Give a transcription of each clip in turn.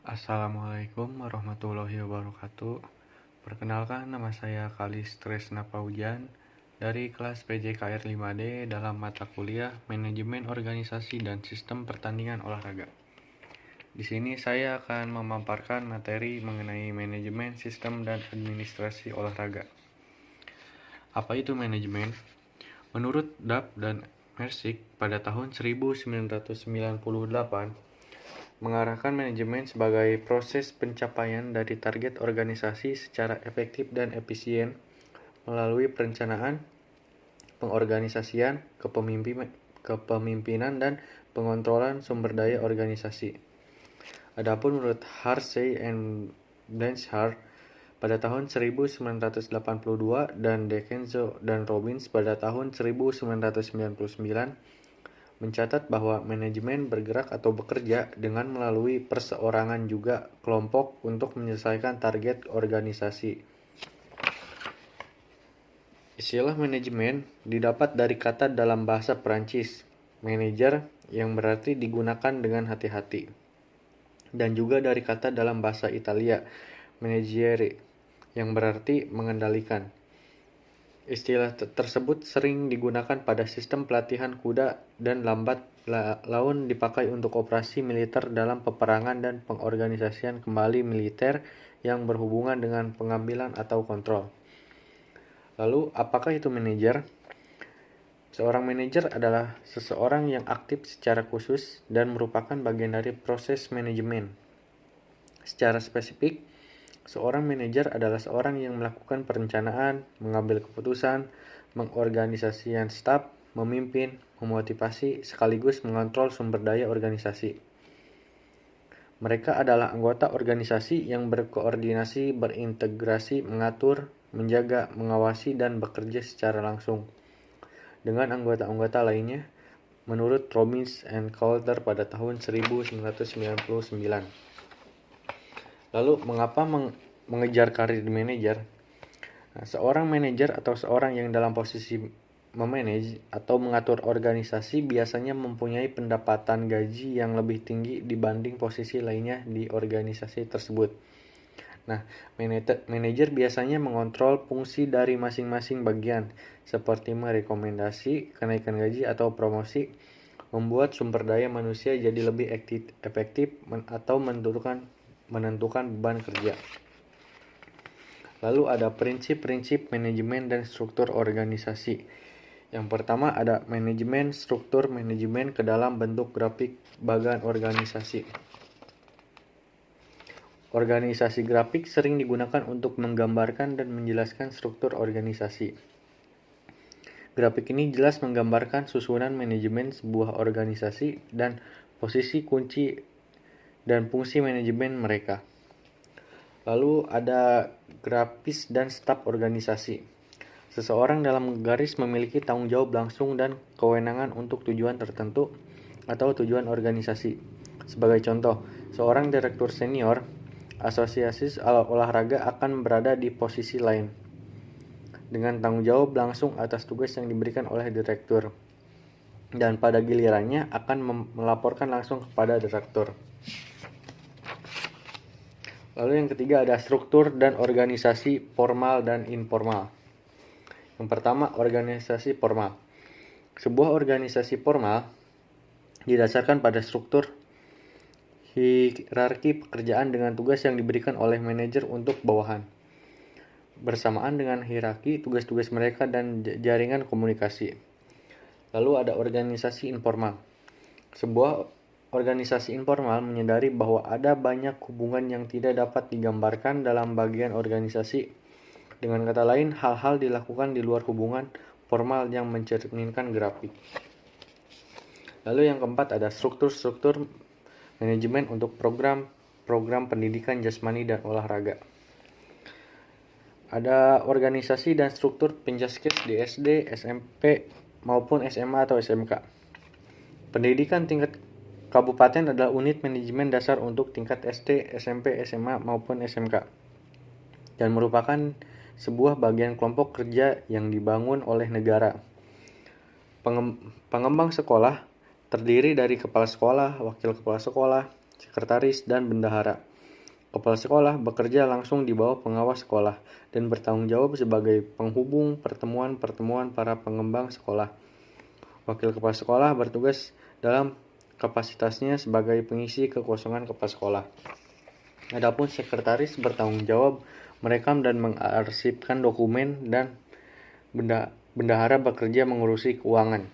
Assalamualaikum warahmatullahi wabarakatuh. Perkenalkan, nama saya Kalis Tresna Paujan dari kelas PJKR 5D dalam mata kuliah Manajemen Organisasi dan Sistem Pertandingan Olahraga. Di sini saya akan memaparkan materi mengenai manajemen sistem dan administrasi olahraga. Apa itu manajemen? Menurut Dab dan Mersik pada tahun 1998, mengarahkan manajemen sebagai proses pencapaian dari target organisasi secara efektif dan efisien melalui perencanaan, pengorganisasian, kepemimpinan, dan pengontrolan sumber daya organisasi. Adapun menurut Harsey and Blanchard pada tahun 1982 dan DeCenzo dan Robbins pada tahun 1999 mencatat bahwa manajemen bergerak atau bekerja dengan melalui perseorangan juga kelompok untuk menyelesaikan target organisasi. Istilah manajemen didapat dari kata dalam bahasa Perancis, manager, yang berarti digunakan dengan hati-hati, dan juga dari kata dalam bahasa Italia, managere, yang berarti mengendalikan. Istilah tersebut sering digunakan pada sistem pelatihan kuda dan lambat laun dipakai untuk operasi militer dalam peperangan dan pengorganisasian kembali militer yang berhubungan dengan pengambilan atau kontrol. Lalu, apakah itu manajer? Seorang manajer adalah seseorang yang aktif secara khusus dan merupakan bagian dari proses manajemen. Secara spesifik, seorang manajer adalah seorang yang melakukan perencanaan, mengambil keputusan, mengorganisasikan staf, memimpin, memotivasi, sekaligus mengontrol sumber daya organisasi. Mereka adalah anggota organisasi yang berkoordinasi, berintegrasi, mengatur, menjaga, mengawasi, dan bekerja secara langsung dengan anggota-anggota lainnya, menurut Robbins and Coulter pada tahun 1999. Lalu, mengapa mengejar karir manajer? Seorang manajer atau seorang yang dalam posisi memanage atau mengatur organisasi biasanya mempunyai pendapatan gaji yang lebih tinggi dibanding posisi lainnya di organisasi tersebut. Nah, manajer biasanya mengontrol fungsi dari masing-masing bagian, seperti merekomendasi kenaikan gaji atau promosi, membuat sumber daya manusia jadi lebih efektif atau menentukan beban kerja. Lalu ada prinsip-prinsip manajemen dan struktur organisasi. Yang pertama ada manajemen struktur manajemen ke dalam bentuk grafik bagan organisasi. Organisasi grafik sering digunakan untuk menggambarkan dan menjelaskan struktur organisasi. Grafik ini jelas menggambarkan susunan manajemen sebuah organisasi dan posisi kunci dan fungsi manajemen mereka. Lalu ada grafis dan staf organisasi. Seseorang dalam garis memiliki tanggung jawab langsung dan kewenangan untuk tujuan tertentu atau tujuan organisasi. Sebagai contoh, seorang direktur senior asosiasi olahraga akan berada di posisi lain dengan tanggung jawab langsung atas tugas yang diberikan oleh direktur, dan pada gilirannya akan melaporkan langsung kepada direktur. Lalu yang ketiga ada struktur dan organisasi formal dan informal. Yang pertama, organisasi formal. Sebuah organisasi formal didasarkan pada struktur hierarki pekerjaan dengan tugas yang diberikan oleh manajer untuk bawahan, bersamaan dengan hierarki tugas-tugas mereka dan jaringan komunikasi. Lalu ada organisasi informal. Sebuah organisasi informal menyadari bahwa ada banyak hubungan yang tidak dapat digambarkan dalam bagian organisasi. Dengan kata lain, hal-hal dilakukan di luar hubungan formal yang mencerminkan grafik. Lalu yang keempat ada struktur manajemen untuk program pendidikan jasmani dan olahraga. Ada organisasi dan struktur penjaskes di SD, SMP, maupun SMA atau SMK. Pendidikan tingkat kabupaten adalah unit manajemen dasar untuk tingkat SD, SMP, SMA, maupun SMK, dan merupakan sebuah bagian kelompok kerja yang dibangun oleh negara. Pengembang sekolah terdiri dari kepala sekolah, wakil kepala sekolah, sekretaris, dan bendahara. Kepala sekolah bekerja langsung di bawah pengawas sekolah dan bertanggung jawab sebagai penghubung pertemuan-pertemuan para pengembang sekolah. Wakil kepala sekolah bertugas dalam kapasitasnya sebagai pengisi kekosongan kepala sekolah. Adapun sekretaris bertanggung jawab merekam dan mengarsipkan dokumen, dan bendahara bekerja mengurusi keuangan.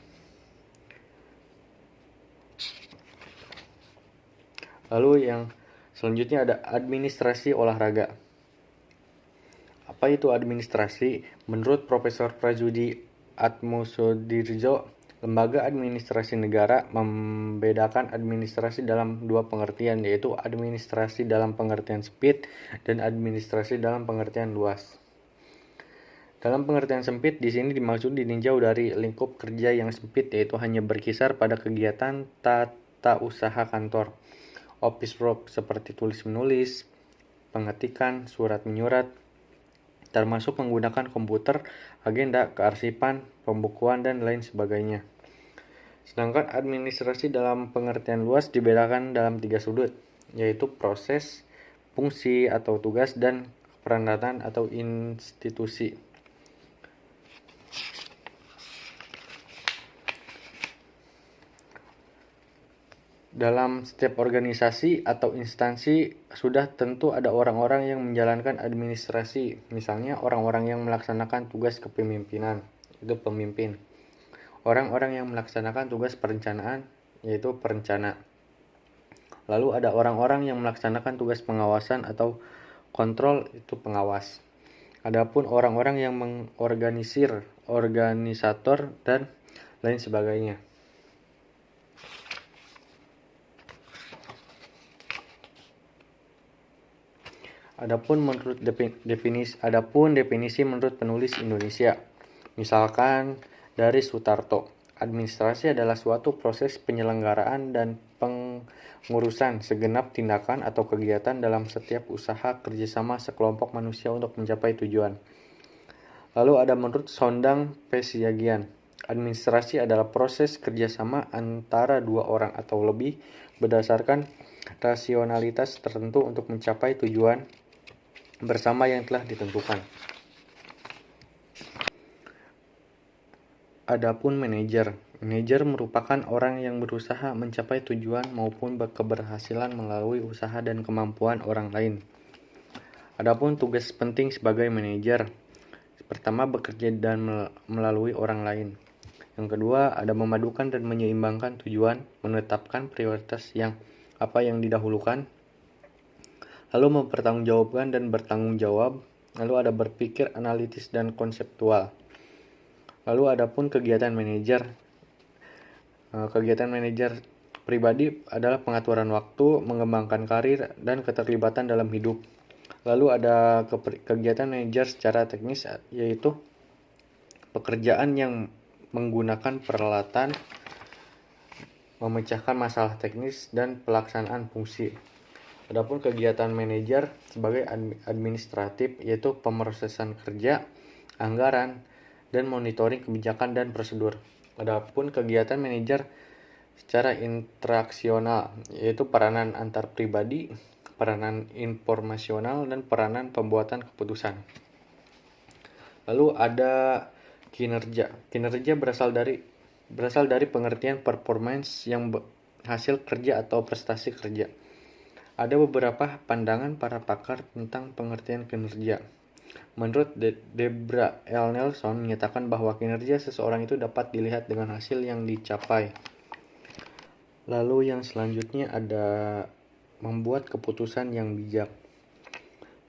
Lalu yang selanjutnya ada administrasi olahraga. Apa itu administrasi? Menurut Profesor Prajudi Atmosodirjo, lembaga administrasi negara membedakan administrasi dalam dua pengertian, yaitu administrasi dalam pengertian sempit dan administrasi dalam pengertian luas. Dalam pengertian sempit, di sini dimaksud dininjau dari lingkup kerja yang sempit, yaitu hanya berkisar pada kegiatan tata usaha kantor, office work seperti tulis-menulis, pengetikan, surat-menyurat, termasuk menggunakan komputer, agenda, kearsipan, pembukuan, dan lain sebagainya. Sedangkan administrasi dalam pengertian luas dibedakan dalam 3 sudut, yaitu proses, fungsi atau tugas, dan keperanatan atau institusi. Dalam setiap organisasi atau instansi sudah tentu ada orang-orang yang menjalankan administrasi, misalnya orang-orang yang melaksanakan tugas kepemimpinan, itu pemimpin. Orang-orang yang melaksanakan tugas perencanaan, yaitu perencana. Lalu ada orang-orang yang melaksanakan tugas pengawasan atau kontrol, itu pengawas. Adapun orang-orang yang mengorganisir, organisator, dan lain sebagainya. Adapun definisi menurut penulis Indonesia, misalkan dari Sutarto, administrasi adalah suatu proses penyelenggaraan dan pengurusan segenap tindakan atau kegiatan dalam setiap usaha kerjasama sekelompok manusia untuk mencapai tujuan. Lalu ada menurut Sondang Pesiagian, administrasi adalah proses kerjasama antara dua orang atau lebih berdasarkan rasionalitas tertentu untuk mencapai tujuan bersama yang telah ditentukan. Adapun manajer merupakan orang yang berusaha mencapai tujuan maupun keberhasilan melalui usaha dan kemampuan orang lain. Adapun tugas penting sebagai manajer, pertama bekerja dan melalui orang lain. Yang kedua ada memadukan dan menyeimbangkan tujuan, menetapkan prioritas yang didahulukan, lalu mempertanggungjawabkan dan bertanggung jawab, lalu ada berpikir analitis dan konseptual. Lalu adapun kegiatan manajer. Kegiatan manajer pribadi adalah pengaturan waktu, mengembangkan karir, dan keterlibatan dalam hidup. Lalu ada kegiatan manajer secara teknis, yaitu pekerjaan yang menggunakan peralatan, memecahkan masalah teknis, dan pelaksanaan fungsi. Adapun kegiatan manajer sebagai administratif, yaitu pemrosesan kerja, anggaran, dan monitoring kebijakan dan prosedur. Adapun kegiatan manajer secara interaksional, yaitu peranan antar pribadi, peranan informasional, dan peranan pembuatan keputusan. Lalu ada kinerja. Kinerja berasal dari pengertian performance yang hasil kerja atau prestasi kerja. Ada beberapa pandangan para pakar tentang pengertian kinerja. Menurut Debra L. Nelson menyatakan bahwa kinerja seseorang itu dapat dilihat dengan hasil yang dicapai. Lalu yang selanjutnya ada membuat keputusan yang bijak.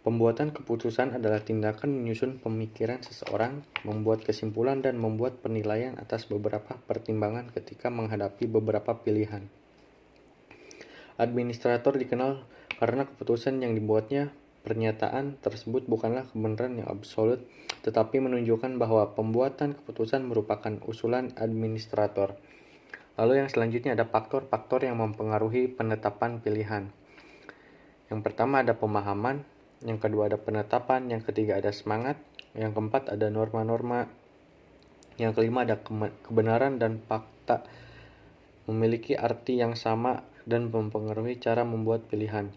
Pembuatan keputusan adalah tindakan menyusun pemikiran seseorang, membuat kesimpulan, dan membuat penilaian atas beberapa pertimbangan ketika menghadapi beberapa pilihan. Administrator dikenal karena keputusan yang dibuatnya. Pernyataan tersebut bukanlah kebenaran yang absolut, tetapi menunjukkan bahwa pembuatan keputusan merupakan usulan administrator. Lalu yang selanjutnya ada faktor-faktor yang mempengaruhi penetapan pilihan. Yang pertama ada pemahaman, yang kedua ada penetapan, yang ketiga ada semangat, yang keempat ada norma-norma, yang kelima ada kebenaran dan fakta memiliki arti yang sama dan mempengaruhi cara membuat pilihan.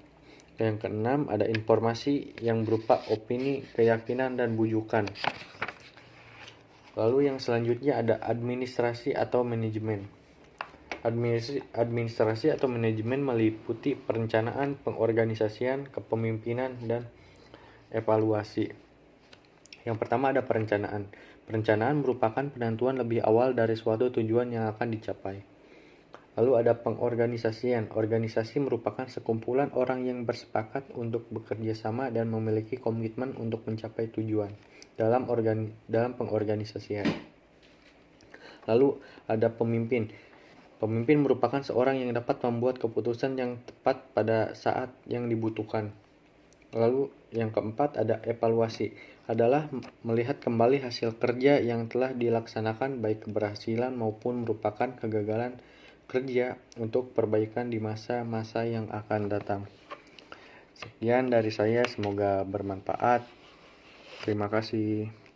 Yang keenam, ada informasi yang berupa opini, keyakinan, dan bujukan. Lalu yang selanjutnya ada administrasi atau manajemen. Administrasi atau manajemen meliputi perencanaan, pengorganisasian, kepemimpinan, dan evaluasi. Yang pertama ada perencanaan. Perencanaan merupakan penentuan lebih awal dari suatu tujuan yang akan dicapai. Lalu ada pengorganisasian. Organisasi merupakan sekumpulan orang yang bersepakat untuk bekerja sama dan memiliki komitmen untuk mencapai tujuan dalam pengorganisasian. Lalu ada pemimpin. Pemimpin merupakan seorang yang dapat membuat keputusan yang tepat pada saat yang dibutuhkan. Lalu yang keempat ada evaluasi, adalah melihat kembali hasil kerja yang telah dilaksanakan, baik keberhasilan maupun merupakan kegagalan kerja untuk perbaikan di masa-masa yang akan datang. Sekian dari saya, semoga bermanfaat. Terima kasih.